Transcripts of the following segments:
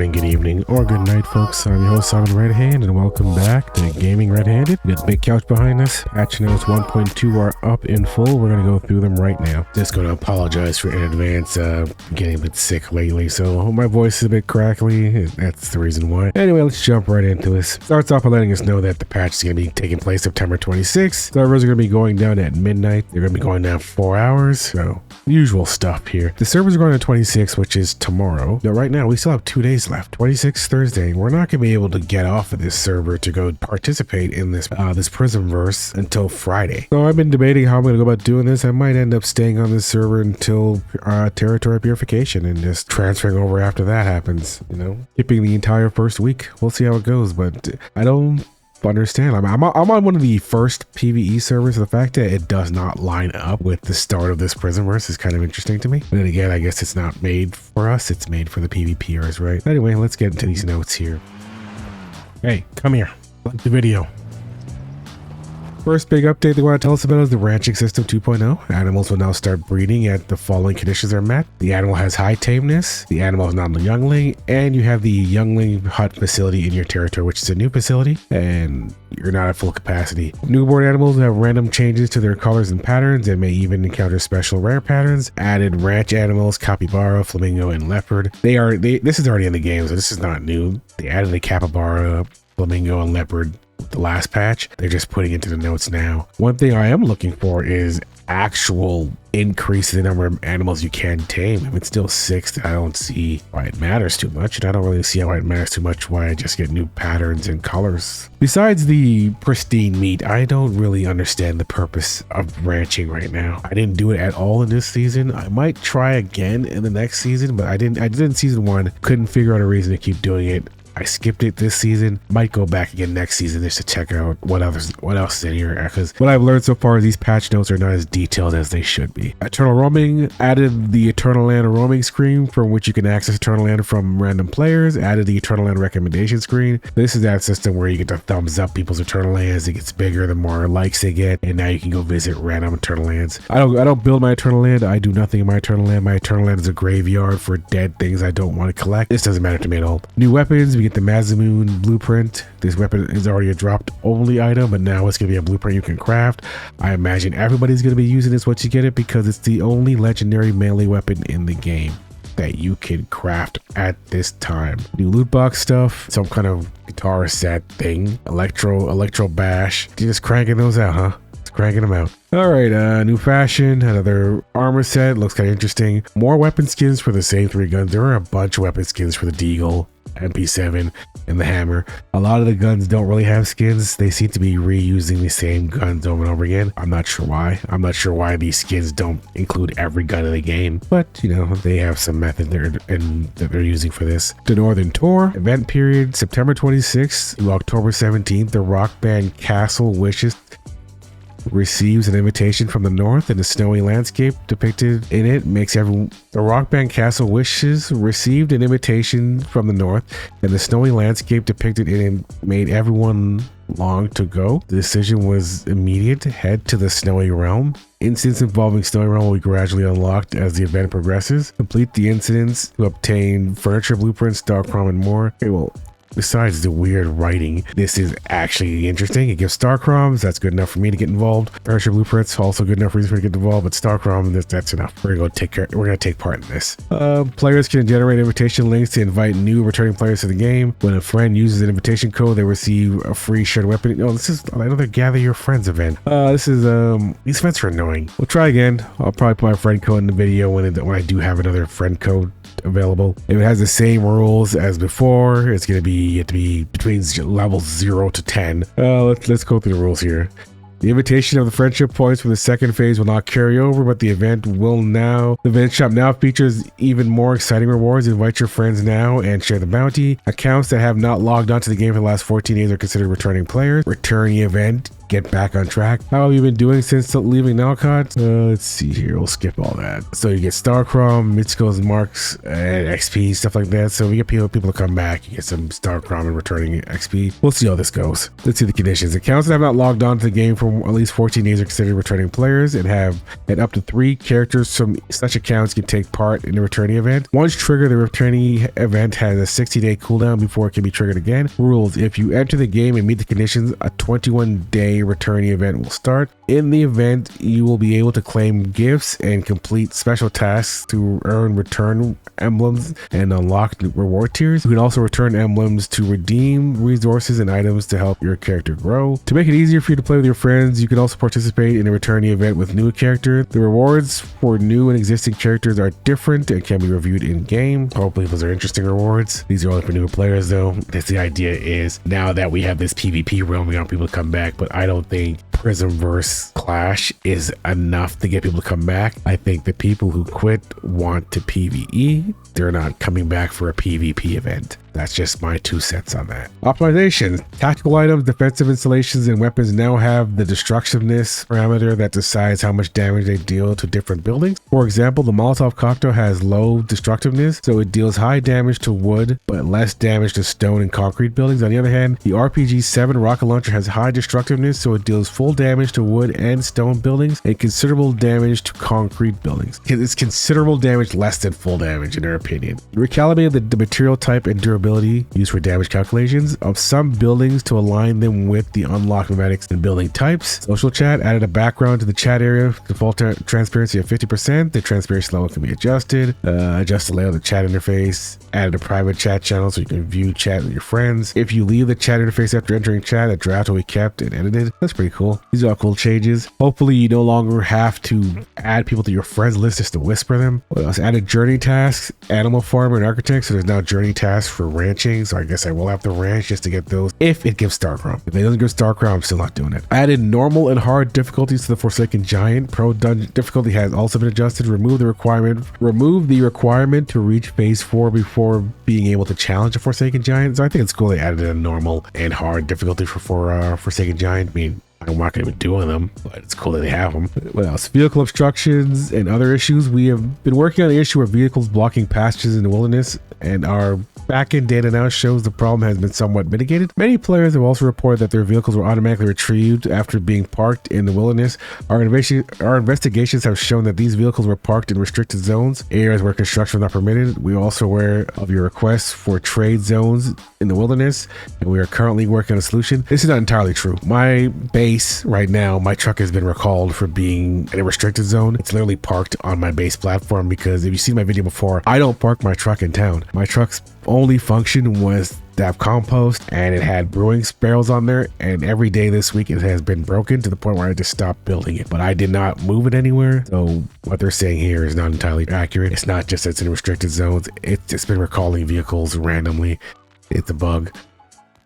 morning, good evening, or good night, folks. I'm your host, Simon Redhand, and welcome back to Gaming Redhanded. We got the big couch behind us. Patch notes 1.2 are up in full. We're going to go through them right now. Just going to apologize for in advance. Getting a bit sick lately, so my voice is a bit crackly. That's the reason why. Anyway, let's jump right into this. Starts off by letting us know that the patch is going to be taking place September 26th. Servers are going to be going down at midnight. They're going to be going down 4 hours, so usual stuff here. The servers are going to 26, which is tomorrow. Now, right now, we still have 2 days left. 26 Thursday. We're not going to be able to get off of this server to go participate in this this Prismverse until Friday. So I've been debating how I'm going to go about doing this. I might end up staying on this server until territory purification and just transferring over after that happens. You know, skipping the entire first week. We'll see how it goes, but I don't understand. I'm on one of the first PvE servers. The fact that it does not line up with the start of this Prismverse is kind of interesting to me. But then again, I guess it's not made for us. It's made for the PvPers, right? Anyway, let's get into these notes here. Hey, come here. Like the video. First big update they want to tell us about is the ranching system 2.0. Animals will now start breeding at the following conditions are met. The animal has high tameness, the animal is not a youngling, and you have the youngling hut facility in your territory, which is a new facility, and you're not at full capacity. Newborn animals have random changes to their colors and patterns and may even encounter special rare patterns. Added ranch animals, capybara, flamingo, and leopard. This is already in the game, so this is not new. They added a capybara, flamingo, and leopard the last patch. They're just putting into the notes now. One thing I am looking for is actual increase in the number of animals you can tame. If it's still 6, I don't see why it matters too much, and I don't really see why it matters too much why I just get new patterns and colors. Besides the pristine meat, I don't really understand the purpose of ranching right now. I didn't do it at all in this season. I might try again in the next season, but I did in season 1. Couldn't figure out a reason to keep doing it. I skipped it this season. Might go back again next season just to check out what else is in here, because what I've learned so far is these patch notes are not as detailed as they should be. Eternal Roaming added the Eternal Land roaming screen from which you can access Eternal Land from random players. Added the Eternal Land recommendation screen. This is that system where you get to thumbs up people's Eternal Lands. It gets bigger the more likes they get, and now you can go visit random Eternal Lands. I don't build my Eternal Land. I do nothing in my Eternal Land. My Eternal Land is a graveyard for dead things I don't want to collect. This doesn't matter to me at all. New weapons. We get the Mazamoon blueprint. This weapon is already a dropped only item, but now it's going to be a blueprint you can craft. I imagine everybody's going to be using this once you get it, because it's the only legendary melee weapon in the game that you can craft at this time. New loot box stuff, some kind of guitar set thing, electro bash. You're just cranking those out, huh? Cranking them out. All right, new fashion, another armor set. Looks kind of interesting. More weapon skins for the same 3 guns. There are a bunch of weapon skins for the Deagle, MP7, and the hammer. A lot of the guns don't really have skins. They seem to be reusing the same guns over and over again. I'm not sure why. I'm not sure why these skins don't include every gun in the game, but you know, they have some method there that they're using for this. The Northern Tour event period, September 26th through October 17th. The rock band Castle Wishes receives an invitation from the north, and the snowy landscape depicted in it makes everyone. The rock band Castle Wishes received an invitation from the north, and the snowy landscape depicted in it made everyone long to go. The decision was immediate. Head to the Snowy Realm. Incidents involving Snowy Realm will be gradually unlocked as the event progresses. Complete the incidents to obtain furniture blueprints, Starcrom, and more. Okay, well, besides the weird writing, this is actually interesting. It gives star crumbs. That's good enough for me to get involved. Furniture blueprints, also good enough for me to get involved. But star crumbs, that's enough. We're gonna take part in this. Players can generate invitation links to invite new returning players to the game. When a friend uses an invitation code, they receive a free shared weapon. Oh, this is another gather your friends event. These events are annoying. We'll try again. I'll probably put my friend code in the video when I do have another friend code available. If it has the same rules as before, it's going to be between levels 0 to 10. Let's go through the rules here. The invitation of the friendship points from the second phase will not carry over, but the event shop now features even more exciting rewards. Invite your friends now and share the bounty. Accounts that have not logged onto the game for the last 14 days are considered returning players. Returning event get back on track. How have you been doing since leaving Nalcott? Let's see here. We'll skip all that. So you get Star Crom, Mitsuko's marks, and XP, stuff like that. So we get people to come back. You get some Star Crom and returning XP. We'll see how this goes. Let's see the conditions. Accounts that have not logged on to the game for at least 14 days are considered returning players and up to 3 characters from such accounts can take part in the returning event. Once triggered, the returning event has a 60-day cooldown before it can be triggered again. Rules: if you enter the game and meet the conditions, a 21-day returning event will start. In the event, you will be able to claim gifts and complete special tasks to earn return emblems and unlock reward tiers. You can also return emblems to redeem resources and items to help your character grow. To make it easier for you to play with your friends, you can also participate in a returning event with new characters. The rewards for new and existing characters are different and can be reviewed in game. Hopefully those are interesting rewards. These are only for newer players though. That's the idea, is now that we have this PvP realm, we want people to come back, but I don't think Prismverse Clash is enough to get people to come back. I think the people who quit want to PvE. They're not coming back for a PvP event. That's just my 2 cents on that. Optimizations. Tactical items, defensive installations, and weapons now have the destructiveness parameter that decides how much damage they deal to different buildings. For example, the Molotov cocktail has low destructiveness, so it deals high damage to wood, but less damage to stone and concrete buildings. On the other hand, the RPG-7 rocket launcher has high destructiveness, so it deals full damage to wood and stone buildings and considerable damage to concrete buildings. It's considerable damage less than full damage in their opinion. Recalibrated the material type and durability used for damage calculations of some buildings to align them with the unlocked pneumatics and building types. Social chat added a background to the chat area. Default transparency of 50%. The transparency level can be adjusted. Adjust the layout of the chat interface. Added a private chat channel so you can view chat with your friends. If you leave the chat interface after entering chat, a draft will be kept and edited. That's pretty cool. These are all cool changes. Hopefully you no longer have to add people to your friends list just to whisper them. What else? Added journey tasks, animal farmer, and architect. So there's now journey tasks for ranching, so I guess I will have to ranch just to get those if it gives Star Crom. If it doesn't give Star Crom, I'm still not doing it. Added normal and hard difficulties to the Forsaken Giant. Pro dungeon difficulty has also been adjusted. Remove the requirement to reach phase 4 before being able to challenge a Forsaken Giant. So I think it's cool they added a normal and hard difficulty for Forsaken Giant. I mean, I'm not going to be doing them, but it's cool that they have them. What else? Vehicle obstructions and other issues. We have been working on the issue of vehicles blocking passages in the wilderness, and our backend data now shows the problem has been somewhat mitigated. Many players have also reported that their vehicles were automatically retrieved after being parked in the wilderness. Our investigations have shown that these vehicles were parked in restricted zones, areas where construction was not permitted. We are also aware of your requests for trade zones in the wilderness, and we are currently working on a solution. This is not entirely true. My base right now, my truck has been recalled for being in a restricted zone. It's literally parked on my base platform because if you see my video before, I don't park my truck in town. My truck's only function was to have compost, and it had brewing barrels on there, and every day this week it has been broken to the point where I just stopped building it, but I did not move it anywhere. So what they're saying here is not entirely accurate. It's not just that it's in restricted zones, it's just been recalling vehicles randomly. It's a bug.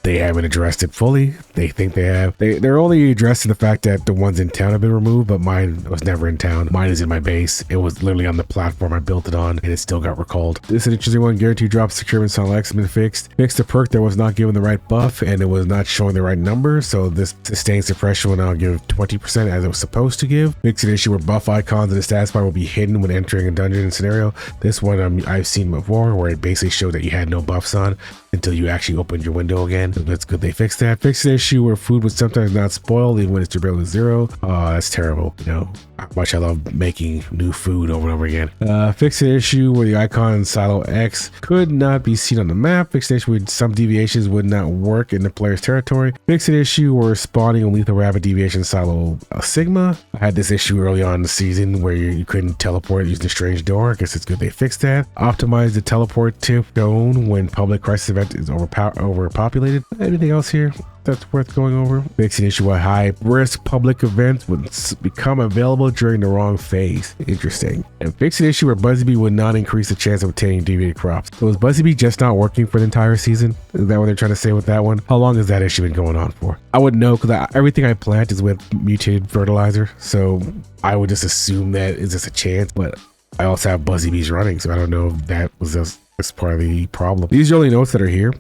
They haven't addressed it fully. They think they have. They're only addressing the fact that the ones in town have been removed, but mine was never in town. Mine is in my base. It was literally on the platform I built it on, and it still got recalled. This is an interesting one. Guaranteed drop securement on X has been fixed. Fixed a perk that was not given the right buff, and it was not showing the right number. So this sustained suppression will now give 20% as it was supposed to give. Fixed an issue where buff icons in the status bar will be hidden when entering a dungeon scenario. This one I've seen before, where it basically showed that you had no buffs on until you actually opened your window again. So that's good they fixed that. Fixed the issue where food would sometimes not spoil even when its durability is 0. Oh, that's terrible. You know how much I love making new food over and over again. Fixed the issue where the icon Silo X could not be seen on the map. Fixed the issue where some deviations would not work in the player's territory. Fixed an issue where spawning a lethal rabbit deviation Silo Sigma. I had this issue early on in the season where you couldn't teleport using a strange door. I guess it's good they fixed that. Optimized the teleport tip shown when public crisis event is overpopulated. Anything else here that's worth going over? Fixed an issue where high risk public events would become available during the wrong phase. Interesting. And fixed an issue where BuzzyBee would not increase the chance of obtaining deviated crops. So is BuzzyBee just not working for the entire season? Is that what they're trying to say with that one? How long has that issue been going on for? I wouldn't know because everything I plant is with mutated fertilizer. So I would just assume that is just a chance, but I also have BuzzyBees running, so I don't know if that was just part of the problem. These are the only notes that are here.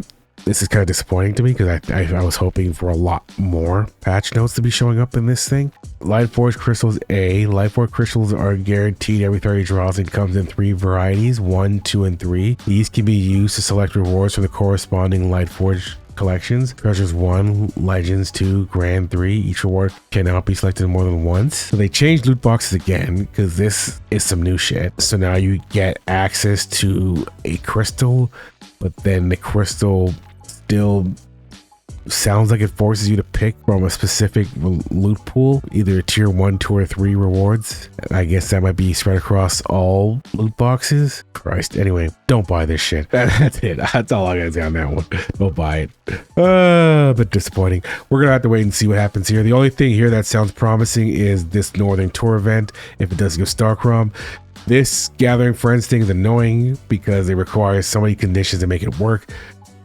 this is kind of disappointing to me because I was hoping for a lot more patch notes to be showing up in this thing. Lightforge crystals A. Lightforge crystals are guaranteed every 30 draws and comes in 3 varieties, 1, 2, and 3. These can be used to select rewards for the corresponding Lightforge collections. Treasures 1, Legends 2, Grand 3. Each reward cannot be selected more than once. So they changed loot boxes again because this is some new shit. So now you get access to a crystal, but then the crystal still sounds like it forces you to pick from a specific loot pool, either tier 1, 2, or 3 rewards. I guess that might be spread across all loot boxes. Christ. Anyway, don't buy this shit. That's it. That's all I gotta say on that one. Don't buy it. But disappointing. We're gonna have to wait and see what happens here. The only thing here that sounds promising is this Northern Tour event. If it does go Starcrom, this Gathering Friends thing is annoying because it requires so many conditions to make it work.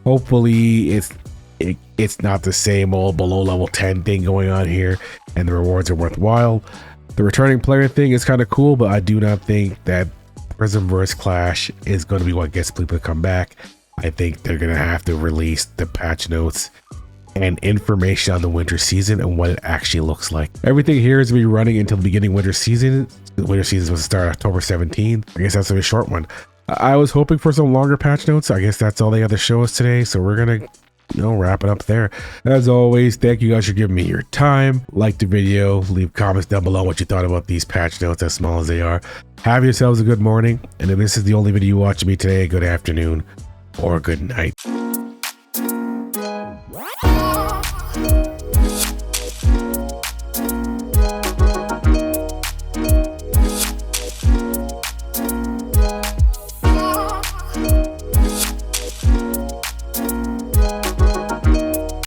Hopefully it's not the same old below level 10 thing going on here and the rewards are worthwhile. The returning player thing is kind of cool, but I do not think that Prismverse Clash is going to be what gets people to come back. I think they're going to have to release the patch notes and information on the winter season and what it actually looks like. Everything here is going to be running until the beginning of winter season. The winter season is going to start October 17th. I guess that's a short one. I was hoping for some longer patch notes. I guess that's all they had to show us today. So we're going to wrap it up there. As always, thank you guys for giving me your time. Like the video, leave comments down below what you thought about these patch notes, as small as they are. Have yourselves a good morning, and if this is the only video you watch of me today, good afternoon or good night.